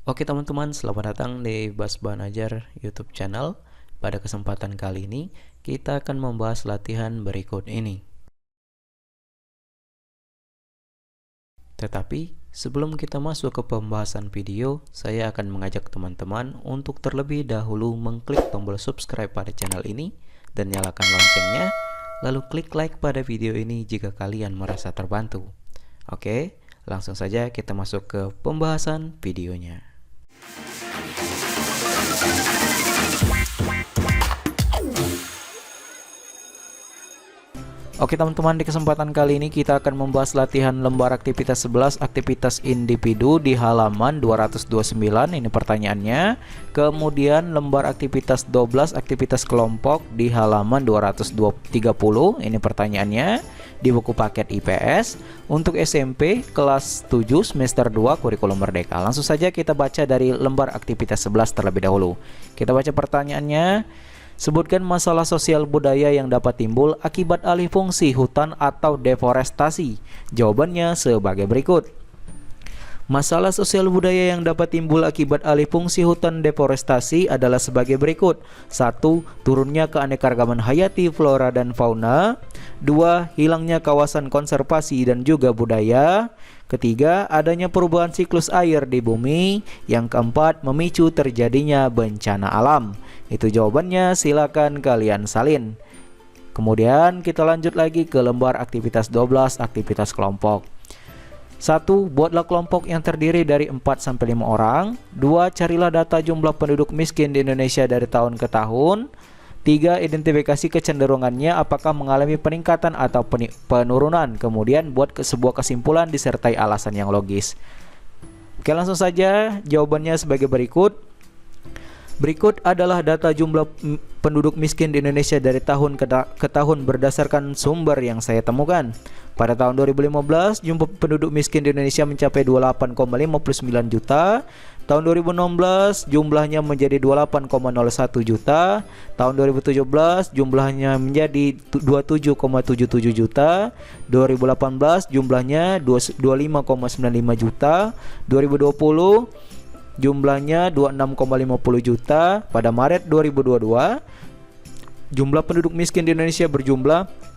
Oke teman-teman, selamat datang di Bas Banajar YouTube channel. Pada kesempatan kali ini, kita akan membahas latihan berikut ini. Tetapi, sebelum kita masuk ke pembahasan video, saya akan mengajak teman-teman untuk terlebih dahulu mengklik tombol subscribe pada channel ini dan nyalakan loncengnya, lalu klik like pada video ini jika kalian merasa terbantu. Oke, langsung saja kita masuk ke pembahasan videonya. Oke teman-teman, di kesempatan kali ini kita akan membahas latihan lembar aktivitas 11 aktivitas individu di halaman 229. Ini pertanyaannya. Kemudian lembar aktivitas 12 aktivitas kelompok di halaman 230. Ini pertanyaannya di buku paket IPS untuk SMP kelas 7 semester 2 kurikulum merdeka. Langsung saja kita baca dari lembar aktivitas 11 terlebih dahulu. Kita baca pertanyaannya. Sebutkan masalah sosial budaya yang dapat timbul akibat alih fungsi hutan atau deforestasi. Jawabannya sebagai berikut. Masalah sosial budaya yang dapat timbul akibat alih fungsi hutan deforestasi adalah sebagai berikut. 1. Turunnya keanekaragaman hayati flora dan fauna. 2. Hilangnya kawasan konservasi dan juga budaya. Ketiga, adanya perubahan siklus air di bumi. Yang keempat, memicu terjadinya bencana alam. Itu jawabannya, silakan kalian salin. Kemudian kita lanjut lagi ke lembar aktivitas 12 aktivitas kelompok. 1. Buatlah kelompok yang terdiri dari 4-5 orang. 2. Carilah data jumlah penduduk miskin di Indonesia dari tahun ke tahun. 3. Identifikasi kecenderungannya apakah mengalami peningkatan atau penurunan. Kemudian buat sebuah kesimpulan disertai alasan yang logis. Oke, langsung saja jawabannya sebagai berikut. Berikut adalah data jumlah penduduk miskin di Indonesia dari tahun ke tahun berdasarkan sumber yang saya temukan. Pada tahun 2015, jumlah penduduk miskin di Indonesia mencapai 28,59 juta. Tahun 2016 jumlahnya menjadi 28,01 juta. Tahun 2017 jumlahnya menjadi 27,77 juta. 2018 jumlahnya 25,95 juta. 2020 jumlahnya 26,50 juta. Pada Maret 2022 jumlah penduduk miskin di Indonesia berjumlah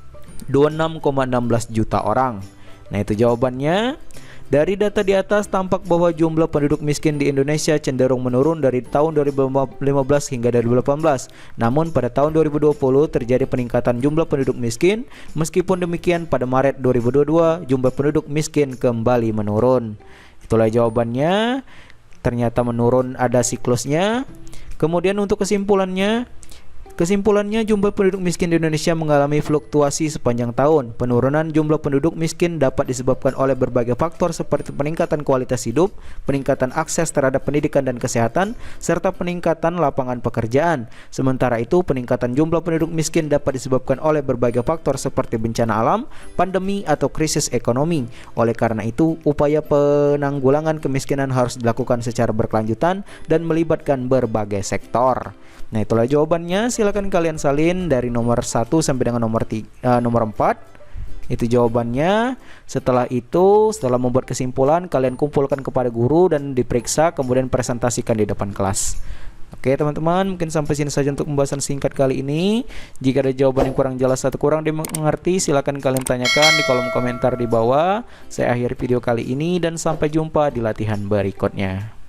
26,16 juta orang. Nah, itu jawabannya. Dari data di atas tampak bahwa jumlah penduduk miskin di Indonesia cenderung menurun dari tahun 2015 hingga 2018. Namun pada tahun 2020 terjadi peningkatan jumlah penduduk miskin. Meskipun demikian pada Maret 2022 jumlah penduduk miskin kembali menurun. Itulah jawabannya. Ternyata menurun, ada siklusnya. Kemudian untuk kesimpulannya jumlah penduduk miskin di Indonesia mengalami fluktuasi sepanjang tahun. Penurunan jumlah penduduk miskin dapat disebabkan oleh berbagai faktor seperti peningkatan kualitas hidup, peningkatan akses terhadap pendidikan dan kesehatan, serta peningkatan lapangan pekerjaan. Sementara itu, peningkatan jumlah penduduk miskin dapat disebabkan oleh berbagai faktor seperti bencana alam, pandemi, atau krisis ekonomi. Oleh karena itu, upaya penanggulangan kemiskinan harus dilakukan secara berkelanjutan dan melibatkan berbagai sektor. Nah, itulah jawabannya. Silakan kalian salin dari nomor 1 sampai dengan nomor 4. Itu jawabannya. Setelah itu, setelah membuat kesimpulan, kalian kumpulkan kepada guru dan diperiksa, kemudian presentasikan di depan kelas. Oke teman-teman, mungkin sampai sini saja untuk pembahasan singkat kali ini. Jika ada jawaban yang kurang jelas atau kurang dimengerti, silakan kalian tanyakan di kolom komentar di bawah. Saya akhiri video kali ini dan sampai jumpa di latihan berikutnya.